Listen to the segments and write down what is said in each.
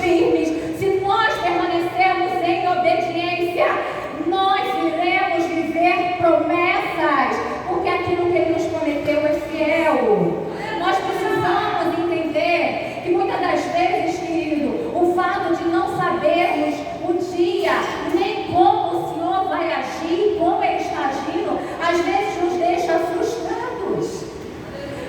firmes, se nós permanecermos em obediência, nós iremos viver promessas, porque aquilo que Ele nos prometeu é fiel. Nós precisamos entender que muitas das vezes, querido, o fato de não sabermos o dia, nem como o Senhor vai agir, como Ele está agindo, às vezes nos deixa frustrados.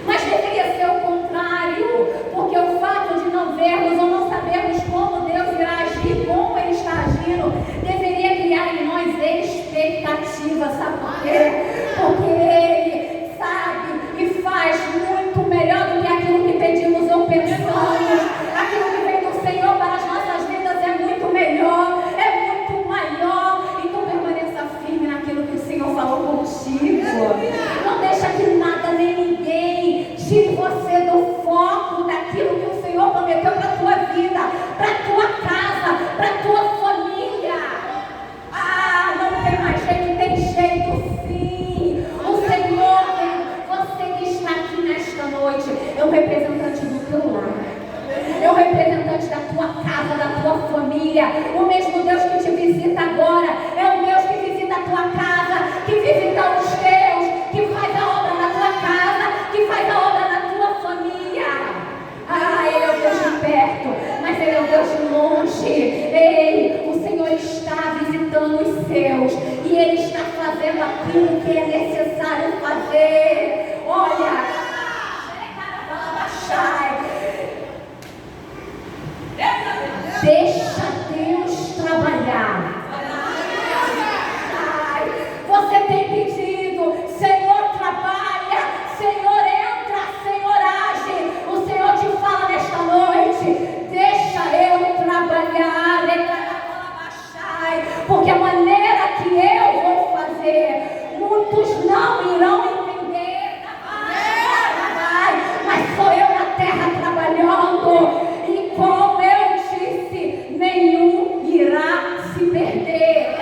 Mas deveria ser o contrário, porque o fato de não vermos ou não sabermos como Deus irá agir, como Ele está agindo, deveria criar em nós expectativa, sabe por quê? Porque Ele sabe e faz muito melhor do que aquilo que pedimos ou pensamos. Aquilo que vem do Senhor para as nossas vidas é muito melhor, é muito maior. Então permaneça firme naquilo que o Senhor falou contigo. Não deixa que nada nem ninguém tire você do foco daquilo que o Senhor prometeu para a tua vida, para a tua casa, para a tua família. Ah, não tem mais jeito, tem jeito sim. O Senhor, você que está aqui nesta noite, é o representante do teu lar, é o representante da tua casa, da tua família. O mesmo Deus que te visita agora é o Deus que visita a tua casa, que visita os teus, que faz a obra na tua casa, que faz a obra na tua família. Ah, Ele é o Deus de perto, mas Ele é o Deus de longe. Ei, o Senhor está visitando os seus e Ele está fazendo aquilo que é necessário fazer. Olha, deixa Deus trabalhar. Você tem pedido, Senhor, trabalha, Senhor, entra, Senhor, age. O Senhor te fala nesta noite, deixa eu trabalhar, porque a maneira que eu vou fazer, muitos não irão entender, mas sou eu na terra trabalhando, e como eu disse, nenhum irá se perder.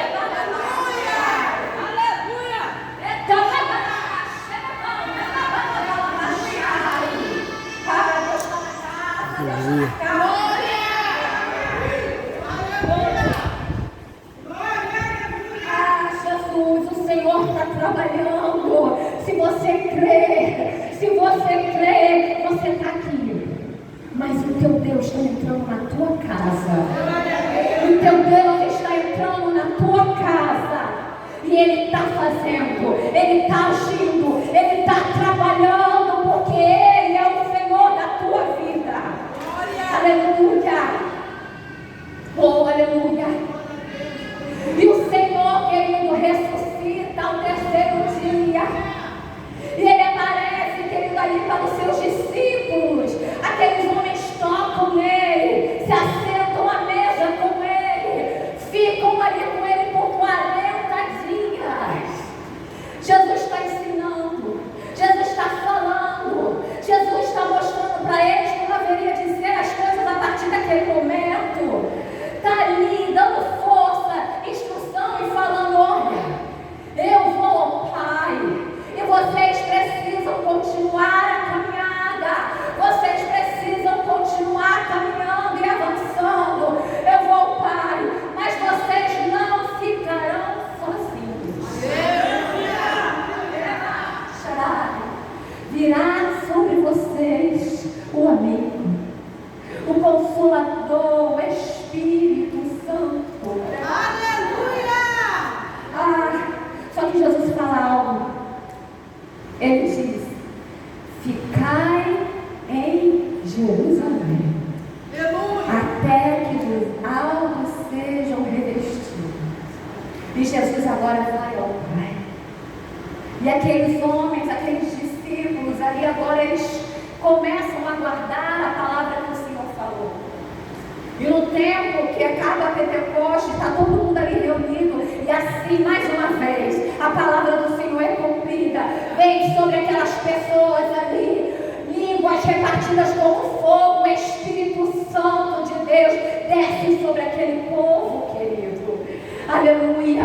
Jesus, o Senhor está trabalhando. Se você crê, você está aqui. Mas o teu Deus está entrando na tua casa. O teu Deus está entrando na tua casa. E Ele está fazendo, Ele está agindo, Ele está trabalhando, porque Ele é o Senhor da tua vida. Aleluia. Oh, aleluia. E o Senhor, querido, ressuscita ao terceiro dia. E Ele aparece, querido, ali para os seus discípulos. Aqueles homens tocam nele, se assentam à mesa com ele, ficam ali com ele por 40 dias. Jesus está ensinando, Jesus está falando, Jesus está mostrando para eles como haveria de ser as coisas a partir daquele momento. Está ali dando força, instrução e falando: olha, eu vou ao Pai e vocês precisam continuar a caminhada, vocês precisam continuar caminhando e avançando. Eu vou ao Pai, mas vocês não ficarão sozinhos. Virá sobre vocês o amigo, o Consolador, o Espírito Santo. Aleluia! Só que Jesus fala algo. Ele diz: ficai em Jerusalém, até que dos altos sejam revestidos. E Jesus agora vai ao Pai. E aqueles homens, aqueles discípulos ali agora, eles começam a guardar a palavra que o Senhor falou. E no tempo que acaba a Pentecoste, está todo mundo ali reunido, e assim, mais uma vez, a palavra do Senhor é cumprida. Vem sobre aquelas pessoas ali, línguas repartidas como fogo. O Espírito Santo de Deus desce sobre aquele povo, querido. Aleluia!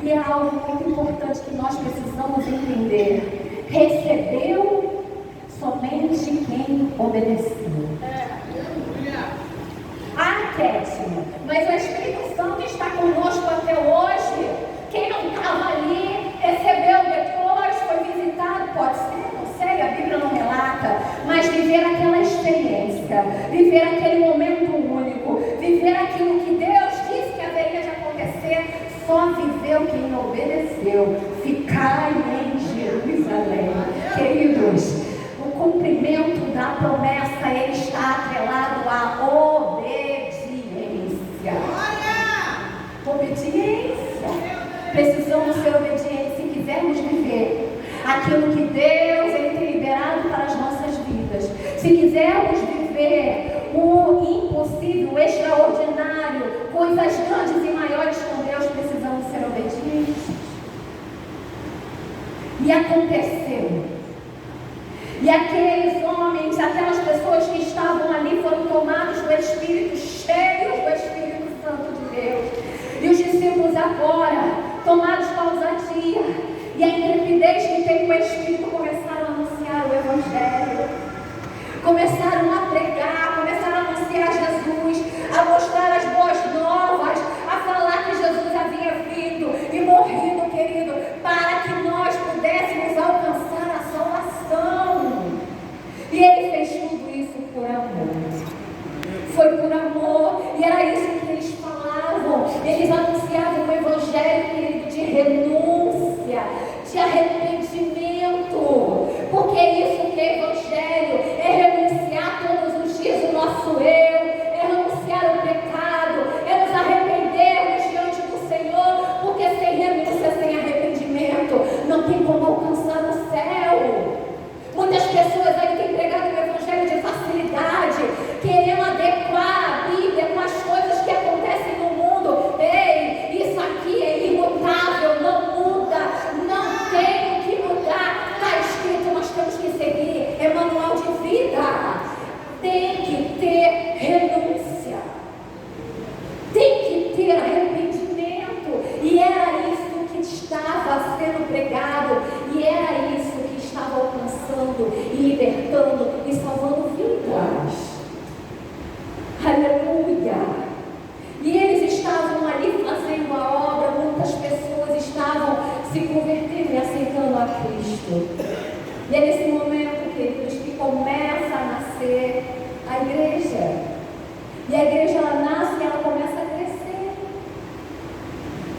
E é algo muito importante que nós precisamos entender. Recebeu somente quem obedeceu. Há quem mas o Espírito Santo está conosco até hoje. Quem não estava ali, recebeu depois, foi visitado, pode ser, não sei, a Bíblia não relata, mas viver aquela experiência, viver aquele momento único, viver aquilo que Deus disse que haveria de acontecer, só viveu quem obedeceu. Ficai em Jerusalém. Queridos, o cumprimento da promessa, ele está atrelado à obediência. Obediência. Precisamos ser obedientes se quisermos viver aquilo que Deus ele tem liberado para as nossas vidas. Se quisermos viver o impossível, o extraordinário, coisas grandes e maiores com Deus, precisamos ser obedientes. E aconteceu. E aqueles homens, aquelas pessoas que estavam ali foram tomados do Espírito, cheios do Espírito Santo de Deus. E os discípulos agora, tomados com ousadia e a intrepidez que tem o Espírito, começaram a anunciar o Evangelho. Começaram a pregar, começaram a anunciar Jesus, a mostrar as boas novas, a falar que Jesus havia vindo e morrido, querido, para que nós pudéssemos alcançar a salvação. E ele fez tudo isso por amor. Foi por amor, e era isso que eles falavam. Eles anunciavam o Evangelho, querido, de renúncia, de arrependimento, porque é isso que é Evangelho, é renunciar todos os dias o nosso eu, é renunciar o pecado, é nos arrependermos diante do Senhor, porque sem renúncia, sem arrependimento, não tem como alcançar o céu. Muitas pessoas aí têm pregado o Evangelho de facilidade, querendo adequar a Bíblia com as coisas que acontecem no mundo. Ei, isso aqui é imutável, não muda, não tem o que mudar. Está escrito, nós temos que seguir, é manual de vida. Tem que ter renúncia, tem que ter arrependimento. E era isso que estava sendo pregado, e era isso que estava alcançando e libertando e salvando vidas. Aleluia! E eles estavam ali fazendo a obra, muitas pessoas estavam se convertendo e aceitando a Cristo. E é nesse momento, queridos, que começa a nascer a igreja. E a igreja, ela nasce e ela começa a crescer.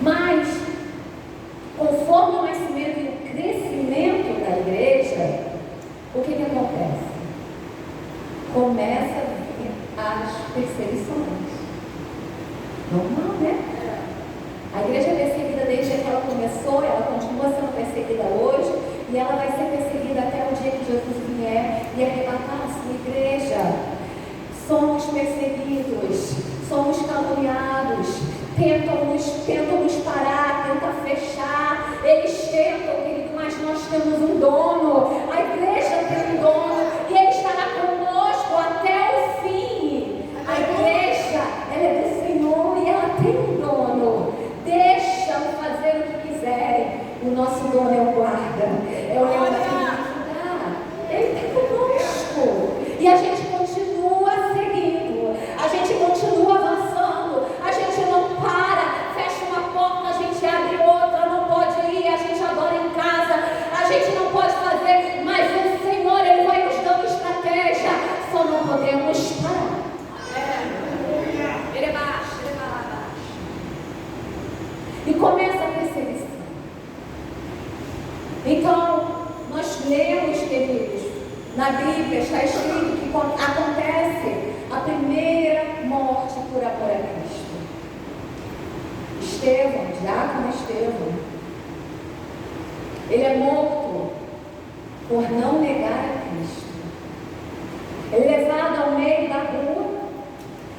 Mas, conforme o nascimento e o crescimento da igreja, o que acontece? Começa a vir as perseguições. Normal, né? A igreja é perseguida desde que ela começou, ela continua sendo perseguida hoje, e ela vai ser perseguida até o dia que Jesus vier e arrebatar a sua igreja. Somos perseguidos, somos caluniados, tentam nos parar, tentam fechar, eles tentam, querido, mas nós temos um dono, a igreja tem um dono, e ele estará conosco até o fim. A igreja, ela é do Senhor e ela tem um dono. Deixa-o fazer o que quiserem. O nosso dono é o guarda, é o leão da tribo. Ele está conosco. E a gente continua seguindo, a gente continua avançando, a gente não para, fecha uma porta, a gente abre outra, não pode ir, a gente adora em casa, a gente não pode fazer, mas o Senhor, ele vai nos dando estratégia, só não podemos parar. Ele é baixo, ele é baixo. E começa a perseguição. Então, nós lemos, queridos, na Bíblia está escrito que acontece a primeira morte por amor a Cristo. Estevão, diácono Estevão, ele é morto por não negar a Cristo. Ele é levado ao meio da rua,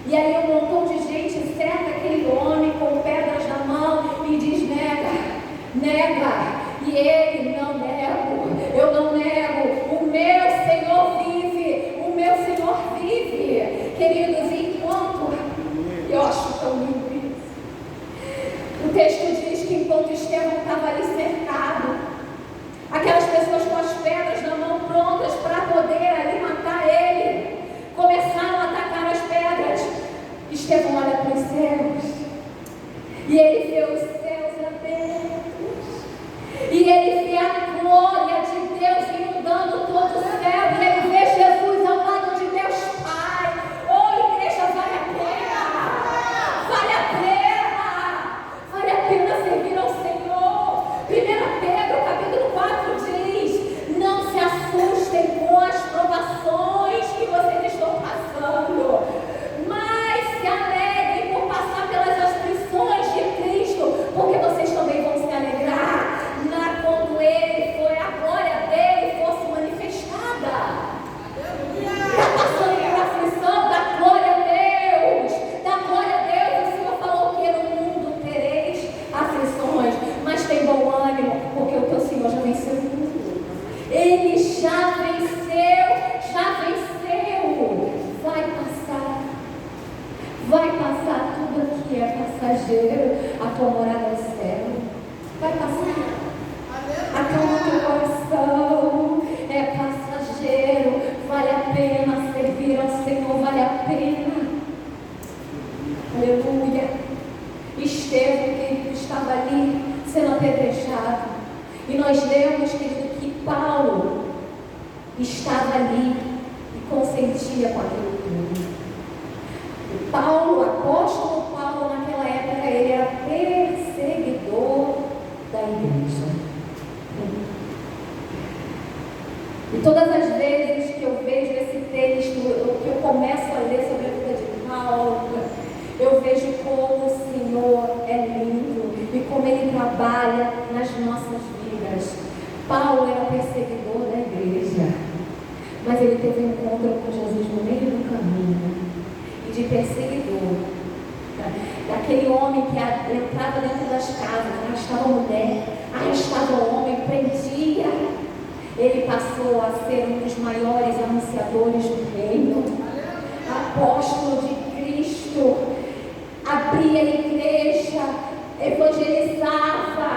e aí um montão de gente cerca aquele homem com pedras na mão e diz: nega, nega. E ele: não nego, eu não nego, o meu Senhor vive, o meu Senhor vive. Queridos, enquanto, eu acho tão lindo isso, o texto diz que enquanto Estevão estava ali cercado, aquelas pessoas com as pedras na mão prontas para poder ali matar ele, começaram a atacar as pedras. Estevão olha para os céus e ele vê os céus abertos e ele vê a glória de Deus inundando todo o céu e ele vê Jesus ao lado de Deus Pai. Oh, igreja, vale a pena, vale a pena servir ao Senhor. 1 Pedro capítulo 4 diz: não se assustem com as provações que vocês estão passando, mas se alegrem por passar pelas aflições de Cristo, porque vocês também vão se alegrar quando a glória dele fosse manifestada. Está passando por aflição, da glória a Deus, o Senhor falou que no mundo tereis aflições, mas tem bom ânimo, porque o teu Senhor já venceu o mundo. Ele já venceu. Vai passar tudo aqui, é passageiro. A tua morada no céu vai passar. Acalma teu coração, é passageiro. Vale a pena servir ao Senhor, vale a pena. Aleluia. Estevão, querido, estava ali sendo apedrejado, e nós lemos, querido, que Paulo estava ali e consentia com aquilo tudo. Paulo, o apóstolo Paulo, naquela época, ele era perseguidor da igreja. E todas as vezes que eu vejo esse texto, que eu começo a ler sobre a vida de Paulo, eu vejo como o Senhor é lindo e como Ele trabalha nas nossas vidas. Paulo era perseguidor da igreja, mas ele teve um encontro com Jesus no meio do caminho. De perseguidor, daquele homem que entrava dentro das casas, arrastava a mulher, arrastava o homem, prendia. Ele passou a ser um dos maiores anunciadores do reino, apóstolo de Cristo, abria a igreja, evangelizava,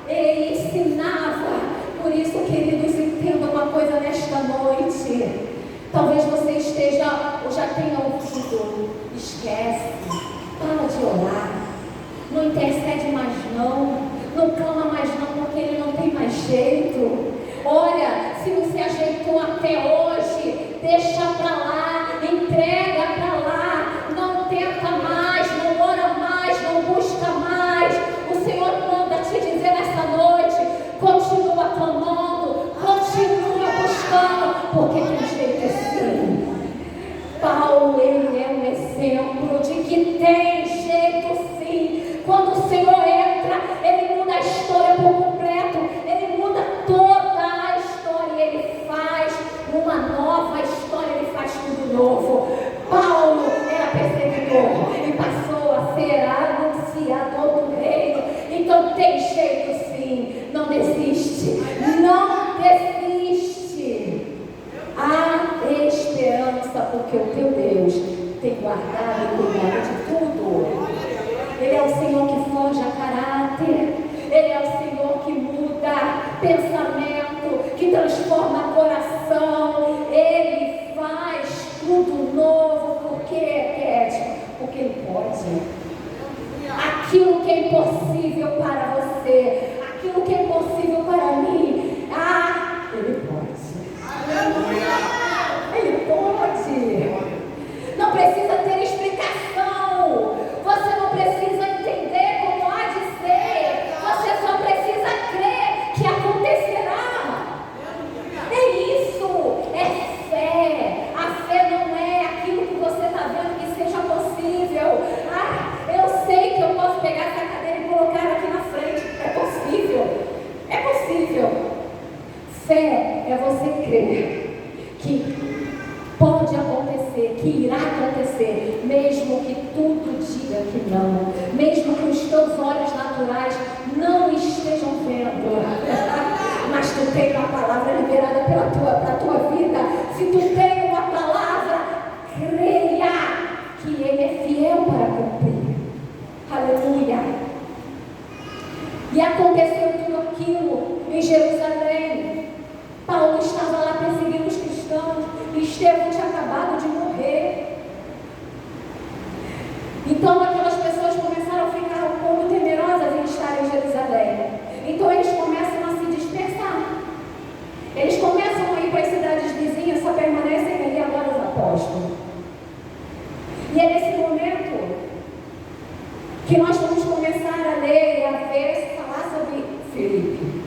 ele ensinava. Por isso, queridos, entenda uma coisa nesta noite. Talvez você esteja ou já tenha ouvido: esquece, para de orar, não intercede mais não clama mais não, porque ele não tem mais jeito. Olha, se você ajeitou até hoje, deixa para lá, entrega para lá, não tenta mais, não ora mais, não busca mais. O Senhor manda te dizer nessa noite: continua clamando, continua buscando, porque tem jeito sim. Paulo, ele é um exemplo de que tem jeito sim. Quando o Senhor entra, ele muda a história por completo, ele muda toda a história, ele faz uma nova história, ele faz tudo novo. Paulo era perseguidor e passou a ser anunciador do reino. Então tem jeito sim, não desiste, não desiste. Há esperança, porque o teu Deus tem guardado e cuidado de tudo. Ele é o Senhor que forja caráter, Ele é o Senhor que muda pensamento, que transforma coração. Ele faz tudo novo. Por quê, Ed? Porque Ele pode. Aquilo que é impossível para você, aquilo que é impossível para mim, Ele pode. Ele pode. Não precisa ter explicação. Você não precisa entender como há de ser. Você só precisa crer que acontecerá. É isso. É fé. A fé não é aquilo que você está vendo que seja possível. Eu sei que eu posso pegar essa cadeira e colocar aqui na frente. É possível. É possível. Fé é você crer que pode acontecer, que irá acontecer, mesmo que tudo diga que não, mesmo que os teus olhos naturais não estejam vendo, mas tu tem uma palavra liberada para a tua vida. Se tu tem uma palavra, creia que Ele é fiel para cumprir. Aleluia. E aconteceu tudo aquilo em Jerusalém. Paulo estava lá perseguindo os cristãos. Estevão tinha acabado de morrer. Então aquelas pessoas começaram a ficar um pouco temerosas em estar em Jerusalém. Então eles começam a se dispersar. Eles começam a ir para as cidades vizinhas, só permanecem ali agora os apóstolos. E é nesse momento que nós vamos começar a ler e a ver, falar sobre Filipe.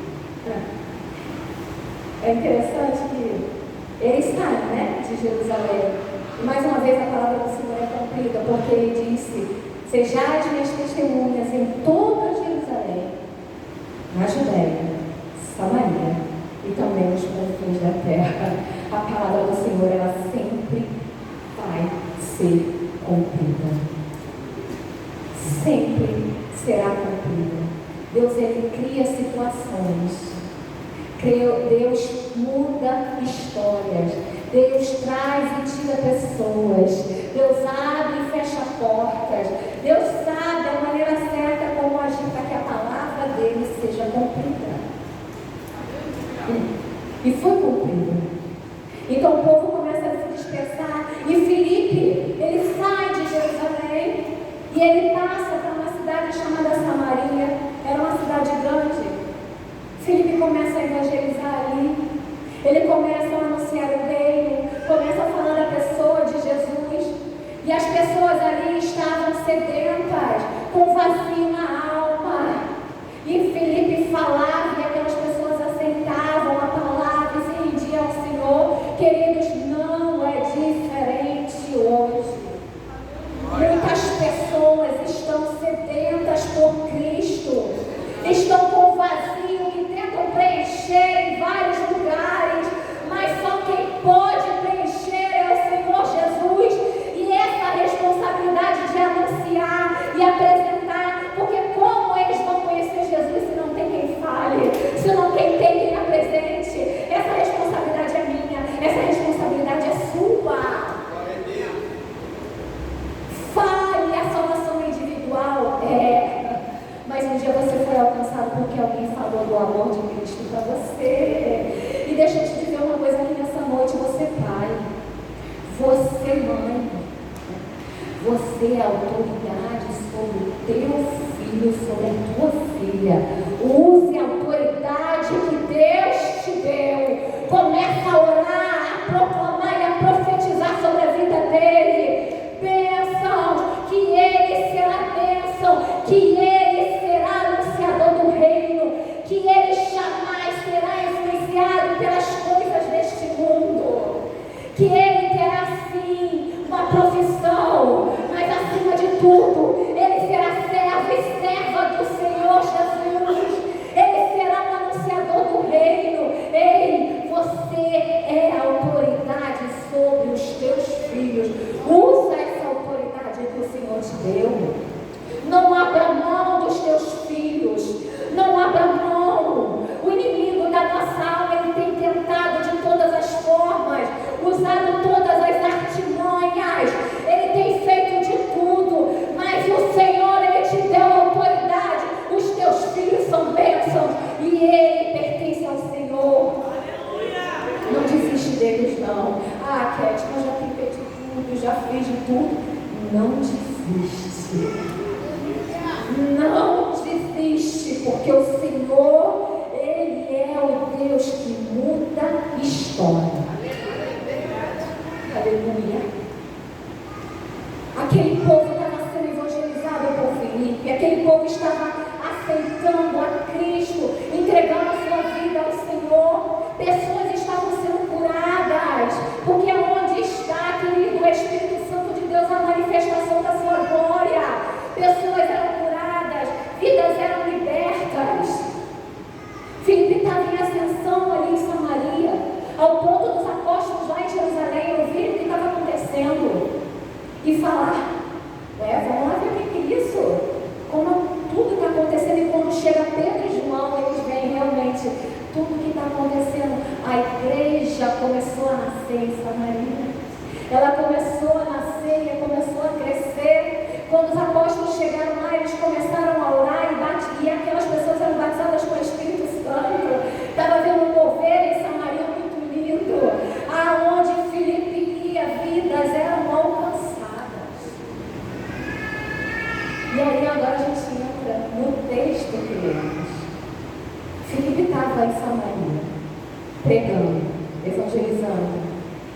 É interessante que ele sai, né, de Jerusalém. E mais uma vez a palavra do Senhor é cumprida, porque ele disse: sejais minhas testemunhas em toda Jerusalém, na Judéia, Samaria e também nos confins da terra. A palavra do Senhor, ela sempre vai ser cumprida. Sempre será cumprida. Deus, ele cria situações. Deus muda histórias. Deus traz e tira pessoas. Deus abre e fecha portas. Deus sabe a maneira certa como agir para que a palavra dele seja cumprida. E foi cumprida. Então o povo começa a se dispersar. E Filipe, ele sai de Jerusalém e ele passa para uma cidade chamada Samaria. Era uma cidade grande. Filipe começa a evangelizar ali. Ele começa a anunciar o reino, começa a falar da pessoa de Jesus. E as pessoas ali estavam sedentas, com vazio na alma. E Filipe falava e aquelas pessoas aceitavam a palavra e se rendiam ao Senhor. Queridos, não é diferente hoje. Muitas pessoas estão sedentas por Cristo, estão com vazio que tentam preencher em vários lugares, mas só quem pode preencher é o Senhor Jesus. E essa responsabilidade de anunciar e apresentar, porque como eles vão conhecer Jesus se não tem quem fale, se não tem quem apresente? Essa responsabilidade é minha, essa responsabilidade é sua. Fale, a salvação individual mas um dia você foi alcançado porque alguém falou do amor de Cristo para você. E deixa eu te dizer uma coisa aqui nessa noite: você pai, você mãe, você é autoridade sobre o teu filho, sobre a tua filha. Use a autoridade que Deus te deu. Começa a orar, a proclamar e a profetizar sobre a vida dele. Bênção, que ele será bênção, que ele será anunciador do reino, que ele jamais será influenciado pelas coisas deste mundo, que ele terá sim uma profissão, mas acima de tudo, ele será servo e serva do Senhor Jesus. Ele será um anunciador do reino. Ei, você é autoridade sobre os teus filhos. Usa essa autoridade que o Senhor te deu. Não abra mão dos teus filhos. Não abra mão. O inimigo da nossa alma, ele tem tentado de todas as formas, usado todas as artimanhas. Ele tem feito de tudo, mas o Senhor, ele te deu autoridade. Os teus filhos são bênçãos e ele pertence ao Senhor. Não desiste deles, não. Ah, Cat, eu já tentei de tudo, já fiz de tudo. Não desiste. Não desiste, porque o Senhor, ele é o Deus que muda história. Aleluia. Aquele povo estava sendo evangelizado por Filipe. Aquele povo estava aceitando a Cristo, entregando a sua vida ao Senhor. Pessoas estavam sendo curadas, porque onde está, querido, o Espírito Santo de Deus, a manifestação da sua glória? Pessoas eram curadas, vidas eram libertas. E aí agora a gente entra no texto que lemos. Filipe estava em Samaria, pregando, evangelizando,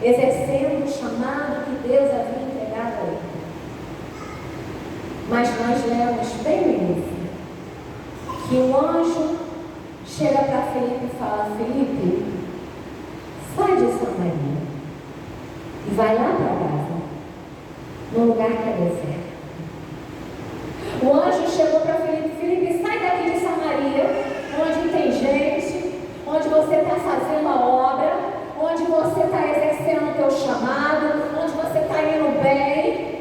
exercendo o chamado que Deus havia entregado a ele. Mas nós lemos bem no início que o anjo chega para Filipe e fala: Filipe, sai de Samaria e vai lá para Gaza, num lugar que é deserto. O anjo chegou para Filipe: Filipe, sai daqui de Samaria, onde tem gente, onde você está fazendo a obra, onde você está exercendo o teu chamado, onde você está indo bem.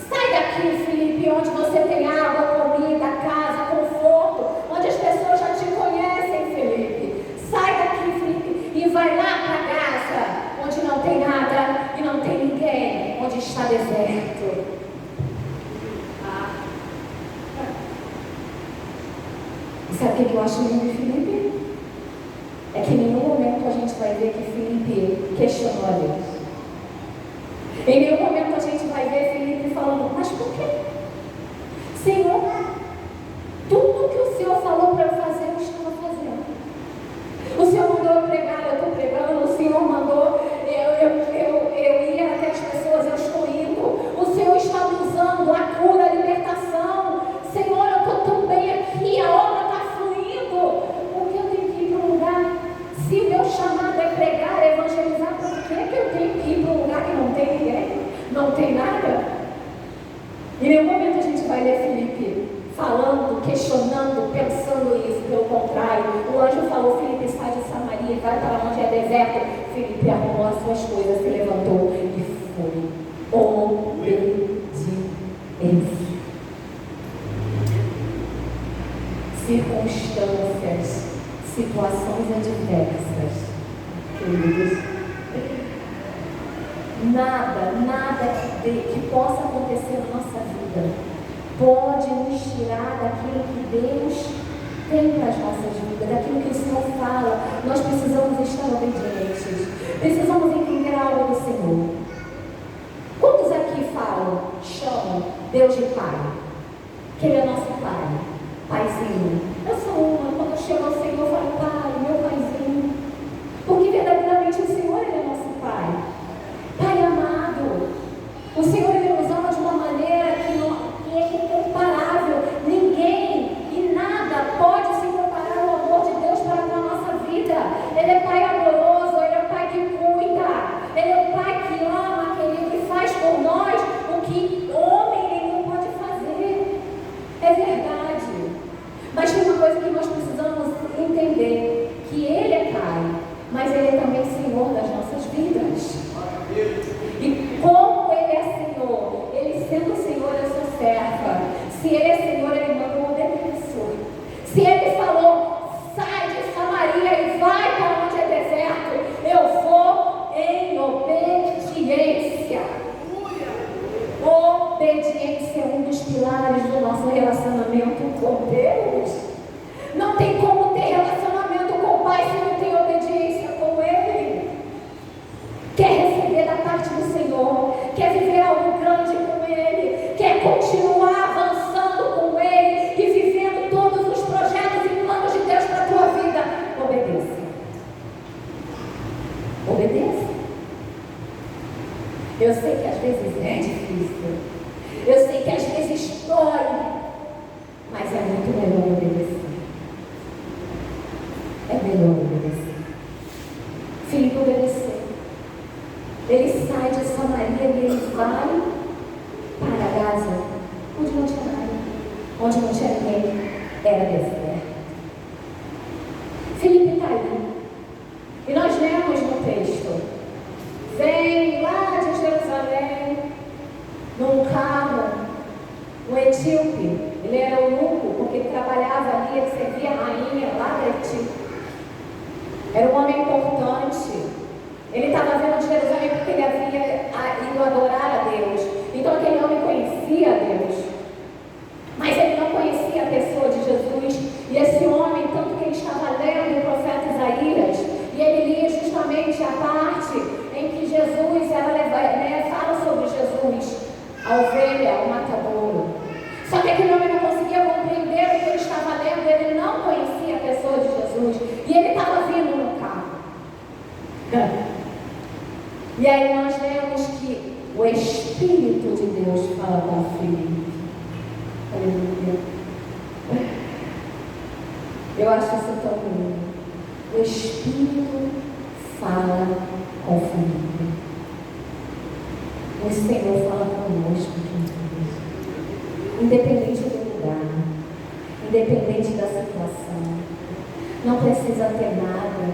Sai daqui, Filipe, onde você tem água, comida, casa, conforto, onde as pessoas já te conhecem, Filipe. Sai daqui, Filipe, e vai lá para Gaza, onde não tem nada e não tem ninguém, onde está deserto. E sabe o que eu acho lindo de Filipe? É que em nenhum momento a gente vai ver que Filipe questionou a Deus. Em nenhum momento a gente vai ver Filipe falando: mas por quê? Senhor, tudo que o Senhor falou para eu fazer, eu estava fazendo. O Senhor mandou eu pregar, eu estou pregando. O Senhor mandou eu ir até as pessoas, eu estou indo. O Senhor está me usando a cura, a libertação. Senhor, eu estou tão bem aqui, a obra está fluindo. Por que eu tenho que ir para um lugar? Se o meu chamado é pregar, é evangelizar, por que eu tenho que ir para um lugar que não tem ninguém? Não tem nada? Em nenhum momento a gente vai ler Filipe falando, questionando, pensando isso. Pelo contrário, o anjo falou: Filipe, sai de Samaria e vai para onde é deserto. Filipe arrumou as suas coisas, se levantou e foi. Obediência. Circunstâncias, situações adversas, queridos. Nada que possa acontecer na nossa vida pode nos tirar daquilo que Deus tem para as nossas vidas, daquilo que o Senhor fala. Nós precisamos estar obedientes, precisamos entender algo do Senhor. Quantos aqui chamam Deus de Pai? Que Ele é nosso Pai, Paizinho. Eu sou uma, quando eu chego ao Senhor, eu falo: Pai, meu Paizinho. Porque verdadeiramente o Senhor, Ele é nosso Pai. Pai amado, o Senhor, Ele nos ama de uma maneira que é incomparável. Ninguém e nada pode se comparar ao amor de Deus para com a nossa vida. Ele é Pai amoroso, Ele é Pai que cuida, Ele é o Pai que ama, querido, que faz por nós o que homem nenhum pode fazer. É verdade. Mas tem uma coisa que nós precisamos entender, que Ele é Pai, mas Ele é também Senhor das nossas vidas. E como Ele é Senhor, Ele sendo Senhor, eu sou serva. Se Ele é Senhor, Ele manda um obedeço. Se Ele falou: sai de Samaria e vai para onde é deserto, eu vou em obediência. Obediência é um dos pilares do nosso relacionamento com Deus. Não tem como ter relacionamento com o Pai se não tem obediência com Ele. Quer receber da parte do Senhor, quer viver algo grande com Ele, quer continuar avançando com Ele e vivendo todos os projetos e planos de Deus para a tua vida, obedeça. Obedeça. Eu sei que às vezes é difícil, eu sei que às vezes dói, mas é muito melhor obedecer. É melhor obedecer. Filipe obedeceu. Ele sai de Samaria e ele vai para Gaza, onde não tinha nada, onde não tinha ninguém, era deserto. Filipe está ali. E nós lemos no texto: vem lá de Jerusalém, num carro, um etíope. Ele era eunuco, porque ele trabalhava ali, ele servia a rainha lá da Etiópia. Era um homem importante. Ele estava vindo de Jerusalém porque ele havia ido adorar a Deus. Então aquele homem conhecia a Deus, mas ele não conhecia a pessoa de Jesus. E esse homem, tanto que ele estava lendo o profeta Isaías, e ele lia justamente a parte em que Jesus fala sobre Jesus, a ovelha, o matadouro. Só que aquele homem não Espírito de Deus fala com Filipe. Aleluia. Eu acho isso tão lindo. O Espírito fala com Filipe. O Senhor fala conosco, queridos. Independente do lugar, independente da situação. Não precisa ter nada,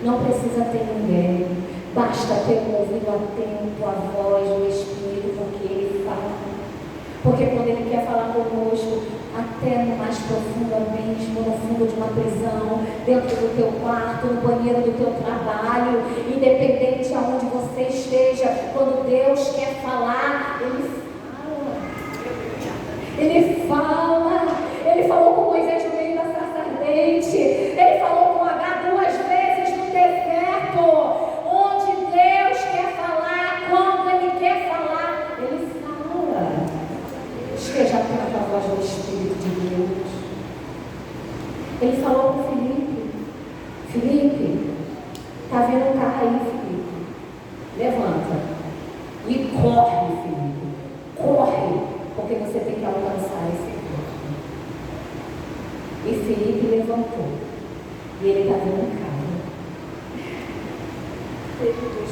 não precisa ter ninguém. Basta ter um ouvido atento à voz do Espírito, porque Ele fala. Porque quando Ele quer falar conosco, até no mais profundo abismo, no fundo de uma prisão, dentro do teu quarto, no banheiro do teu trabalho, independente aonde você esteja, quando Deus quer falar, Ele fala. Ele fala. Ele falou com Moisés no meio da sarça ardente. Ele falou com H 2 vezes no deserto. Onde Deus quer falar, quando Ele quer falar, Ele fala. Esteja atento à voz do Espírito de Deus. Ele falou com Filipe. Filipe, está vendo um carro aí, Filipe? Levanta. E corre, Filipe. Corre, porque você tem que alcançar esse corpo. E Filipe levantou. E ele está vendo um carro.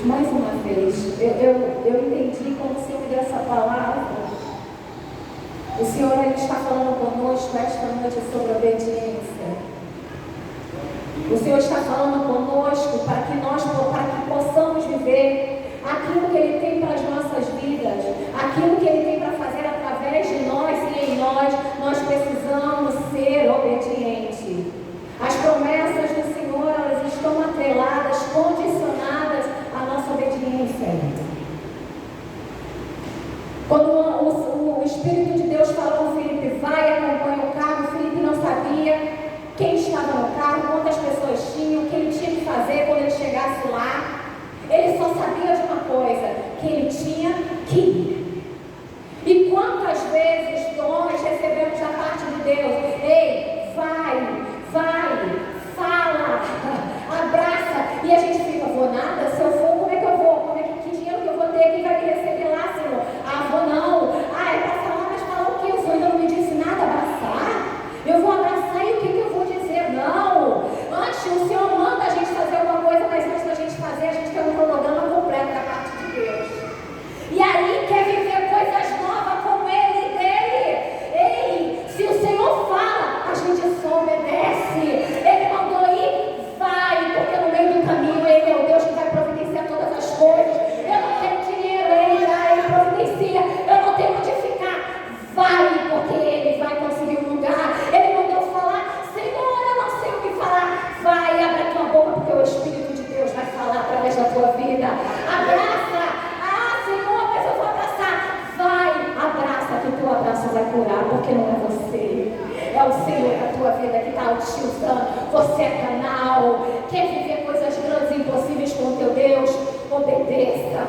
Mais uma vez, eu entendi quando o Senhor me deu essa palavra. O Senhor ele está falando conosco esta noite sobre obediência. O Senhor está falando conosco para que possamos viver aquilo que Ele tem para as nossas vidas, aquilo que Ele tem para fazer através de nós e em nós precisamos ser obedientes. As promessas do Senhor, elas estão atreladas, condicionadas à nossa obediência. Quando o Espírito de Deus falou com Filipe, vai, acompanha o carro, Filipe não sabia quem estava no carro, quantas pessoas tinham, o que ele tinha que fazer quando ele chegasse lá. Ele só sabia de uma coisa, que ele tinha que ir. E quantas vezes nós recebemos da parte de Deus, ei, vai, fala, abraça, e a gente fica, vou nada, se eu for, como é que eu vou? Que dinheiro que eu vou ter? Quem vai me receber lá, Senhor? Ah, vou não. Ah, é para falar, mas falar o quê? O Senhor ainda não me disse nada, abraçar? Eu vou abraçar e o que eu vou dizer? Não. Antes, o Senhor manda a gente fazer alguma coisa, mas antes da gente fazer, a gente quer um cronograma completo da parte de Deus. E aí, quer viver coisas novas com Ele e dele. Ei, se o Senhor fala, a gente só obedece. Ele mandou ir, vai, porque no meio do caminho Ele é o Deus que vai providenciar todas as coisas. Eu não tenho dinheiro, Ele providencia. Eu não tenho onde ficar. Vai, porque Ele vai conseguir um lugar. Ele mandou falar, Senhor, eu não sei o que falar. Vai, abre a tua boca, porque o Espírito de Deus vai falar através da tua vida. Abraça. Ah, Senhor, mas eu vou abraçar. Vai, abraça, que o teu abraço vai curar, porque não é você. É o Senhor da tua vida que está te usando. Você é canal. Quer viver coisas grandes e impossíveis com o teu Deus? Obedeça.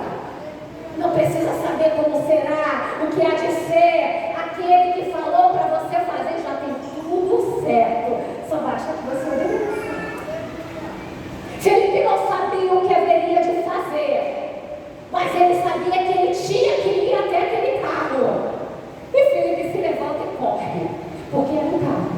Não precisa saber como será, o que há de ser. Aquele que falou para você fazer já tem tudo certo. Só basta que você obedeça. Filipe não sabia o que haveria de fazer, mas ele sabia que ele tinha que ir até aquele carro. E Filipe se levanta e corre, porque era um carro.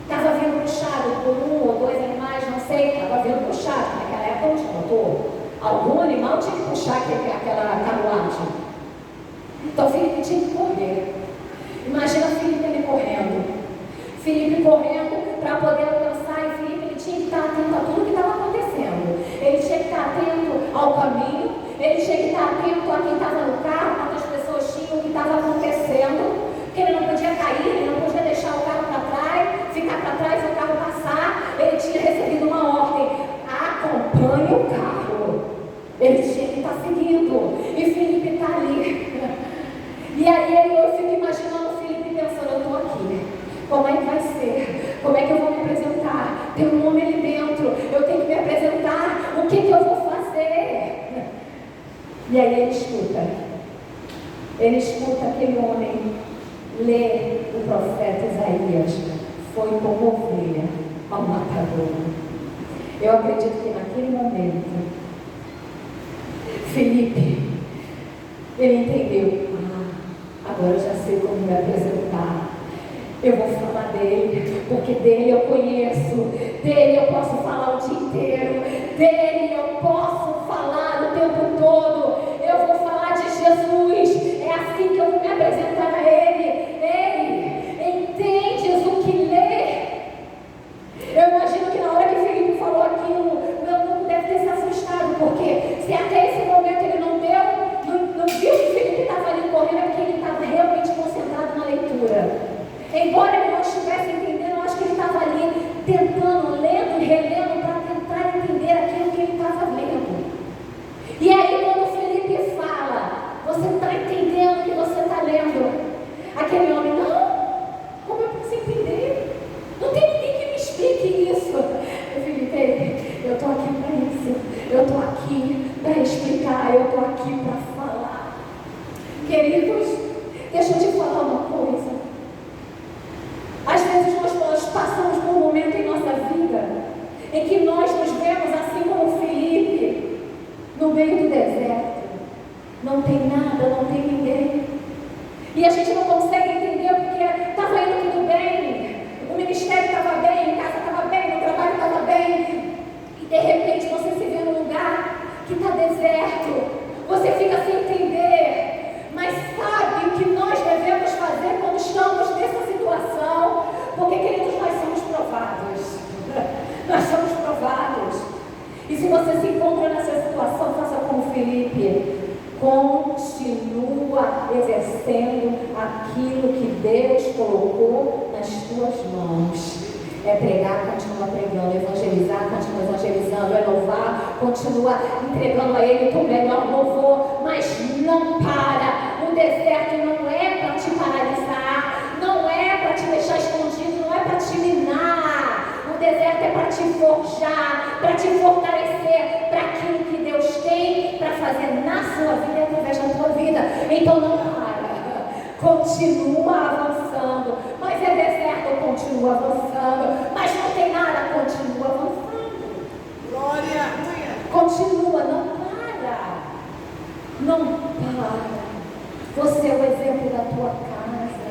Estava vindo puxado por um ou dois animais, não sei, estava vindo puxado. Naquela época não tinha motor. Algum animal tinha que puxar aquela carruagem. Então Filipe tinha que correr. Imagina Filipe ele correndo. Filipe correndo para poder alcançar. E Filipe ele tinha que estar atento a tudo que estava acontecendo. Ele tinha que estar atento ao caminho. Ele tinha que estar atento a quem estava no carro, quantas pessoas tinham, o que estava acontecendo. Porque ele não podia cair, ele não podia deixar o carro para trás, ficar para trás e o carro passar. Ele tinha recebido uma ordem: acompanhe o carro. Ele tinha que estar seguindo. E Filipe está ali. E aí eu fico imaginando o Filipe pensando: eu estou aqui. Como é que vai ser? Como é que eu vou me apresentar? Tem um homem ali dentro. Eu tenho que me apresentar. O que eu vou fazer? E aí ele escuta. Ele escuta aquele homem ler o profeta Isaías. Foi como ovelha ao matador. Eu acredito que naquele momento Filipe Ele entendeu. Agora eu já sei como me apresentar. Eu vou falar dele, porque dele eu conheço, dele eu posso falar o dia inteiro, dele eu posso falar o tempo todo. Eu vou falar de Jesus. É assim que eu vou me apresentar a ele. Ei, entendes o que lê? Eu imagino que na hora que Felipe falou aquilo, meu mundo deve ter se assustado, porque se até esse momento ele não viu que Felipe estava ali correndo, é porque ele estava realmente concentrado na leitura. Embora ele não estivesse entendendo, eu acho que ele estava ali tentando, lendo e relendo para tentar entender aquilo que ele estava lendo. E aí quando Felipe fala, você está entendendo o que você está lendo? Aquele homem, não, como eu posso entender? Não tem ninguém que me explique isso. Felipe, eu estou aqui para isso, eu estou aqui para explicar, eu estou aqui para falar. Queridos, deixa eu te falar uma coisa. Às vezes nós passamos por um momento em nossa vida em que nós nos vemos assim como Felipe, no meio do deserto. Não tem nada, não tem ninguém. E a gente não consegue entender porque estava indo tudo bem, o ministério estava bem, a casa estava bem, o trabalho estava bem. E de repente você se vê num lugar que está deserto. Você fica sem entender. Mas sabe o que nós devemos fazer quando estamos nessa situação? Porque, queridos, nós somos provados. Nós somos provados. E se você se encontra nessa situação, faça como Felipe. Continua exercendo aquilo que Deus colocou nas tuas mãos. É pregar, continua pregando, evangelizar, continua evangelizando, é louvar, continua entregando a Ele o teu melhor louvor, mas não para. O deserto não é para te paralisar, não é para te deixar escondido, não é para te minar. O deserto é para te forjar, para te fortalecer para aquilo que Deus tem para fazer na sua vida e através da tua vida. Então não para, continua avançando. Mas é deserto, continua avançando. Mas não tem nada, continua avançando. Glória! Continua, não para. Não para. Você é o exemplo da tua casa.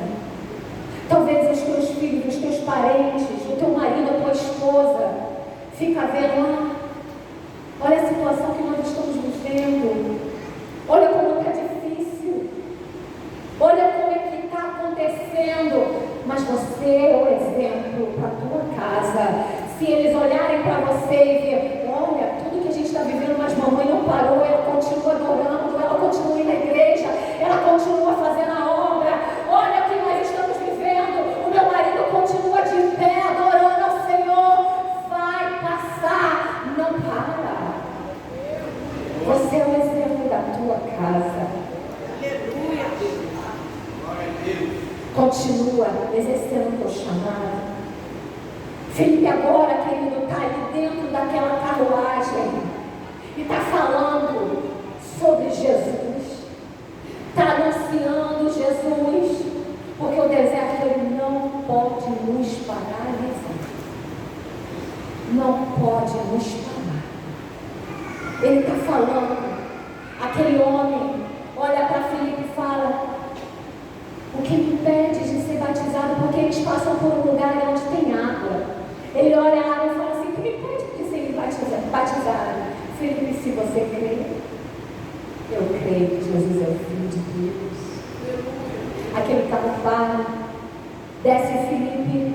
Talvez os teus filhos, os teus parentes, o teu marido, a tua esposa, fica vendo, olha a situação que nós estamos vivendo. Olha como está difícil. Olha como é que está acontecendo. Mas você é o exemplo para a tua casa. Se eles olharem para você e ver, olha, tudo que a gente está vivendo, mas mamãe não parou, ela continua adorando, ela continua indo na igreja, ela continua fazendo a obra. Olha o que nós estamos vivendo, o meu marido continua de pé, adorando ao Senhor. Vai passar, não para. Você é o exemplo da tua casa. Aleluia! Glória a Deus! Continua exercendo o teu chamado. Felipe agora, querido, está ali dentro daquela carruagem e está falando sobre Jesus, está anunciando Jesus, porque o deserto ele não pode nos paralisar, não pode nos parar. Ele está falando, aquele homem olha para Felipe e fala, o que me impede de ser batizado? Porque eles passam por um lugar onde tem água. Ele olha a água e fala assim, o que me impede de ser batizado? Felipe, se você crê, eu creio que Jesus é o Filho de Deus. Aquele carro para, desce Felipe,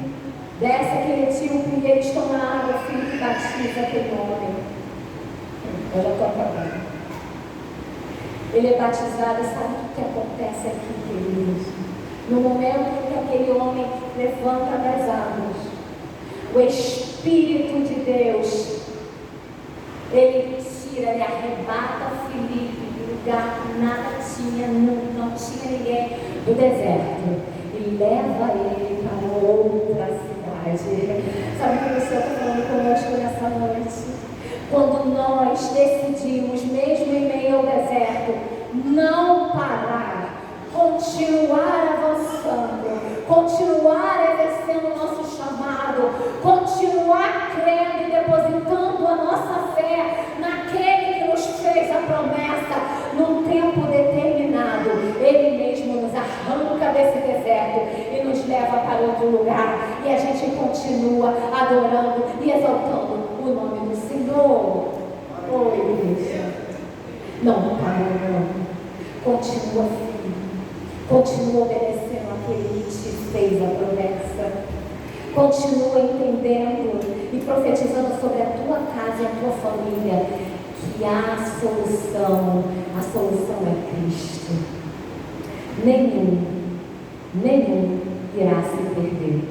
desce aquele etíope e eles estão na água. Felipe batiza aquele homem. Eu já estou acabando. Ele é batizado e sabe o que acontece aqui, queridos? No momento que aquele homem levanta das águas, o Espírito de Deus, ele tira, ele arrebata Felipe do lugar que nada tinha, não tinha ninguém, do deserto, e leva ele para outra cidade. Sabe o que o Senhor está falando conosco nessa noite? Quando nós decidimos, mesmo em meio ao deserto, não parar, continuar avançando, continuar exercendo o nosso chamado, continuar crendo e depositando a nossa fé naquele que nos fez a promessa num tempo determinado. desse deserto e nos leva para outro lugar. E a gente continua adorando e exaltando o nome do Senhor. Oi, igreja. Não para, não. Continua firme. Continua obedecendo aquele que te fez a promessa. Continua entendendo e profetizando sobre a tua casa e a tua família que há solução. A solução é Cristo. Nenhum irá se perder.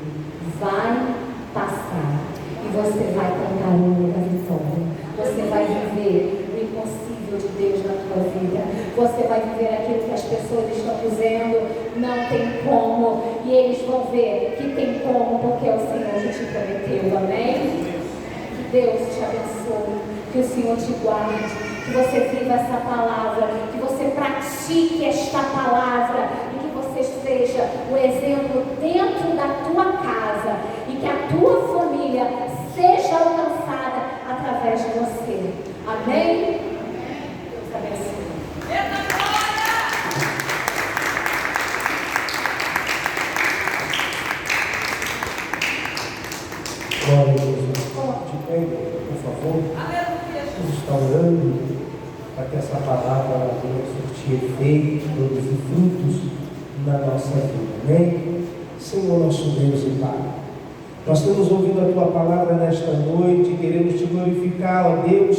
Vai passar e você vai cantar o hino da vitória. Você vai viver o impossível de Deus na tua vida. Você vai viver aquilo que as pessoas estão dizendo não tem como, e eles vão ver que tem como, porque é o Senhor que te prometeu. Amém? Que Deus te abençoe, que o Senhor te guarde, que você viva essa palavra, que você pratique esta palavra e que você seja o exemplo dentro da tua casa e que a tua família seja alcançada através de você. Amém? Deus abençoe. Glória a Deus. De pé, por favor. Vamos estar orando para que essa palavra venha surtir efeito, produzir frutos na nossa vida. Amém? Senhor, nosso Deus e Pai, nós temos ouvido a Tua palavra nesta noite e queremos Te glorificar, ó Deus,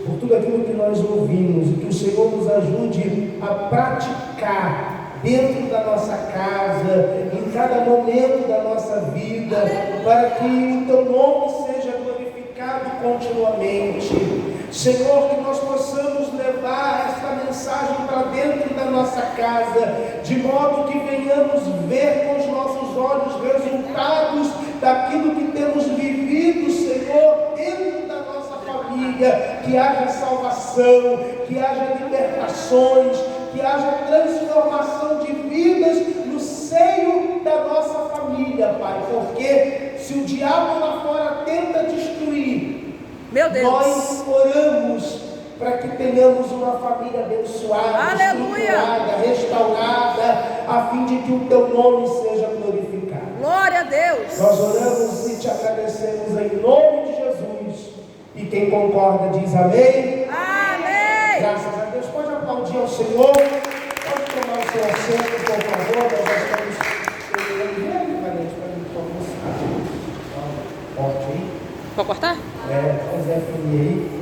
por tudo aquilo que nós ouvimos e que o Senhor nos ajude a praticar dentro da nossa casa, em cada momento da nossa vida, para que o Teu nome seja glorificado continuamente. Senhor, que nós possamos levar esta mensagem para dentro da nossa casa, de modo que venhamos ver com os nossos olhos resultados daquilo que temos vivido, Senhor, dentro da nossa família, que haja salvação, que haja libertações, que haja transformação de vidas no seio da nossa família, Pai, porque se o diabo lá fora tenta destruir, meu Deus, nós oramos para que tenhamos uma família abençoada, estruturada, restaurada, a fim de que o Teu nome seja glorificado. glória a Deus. Nós oramos e Te agradecemos em nome de Jesus. E quem concorda diz amém. Amém. Graças a Deus. Pode aplaudir ao Senhor. Pode tomar o seu assento, por favor. Nós já estamos terminando. Forte aí. Pode cortar? Zé Fini aí.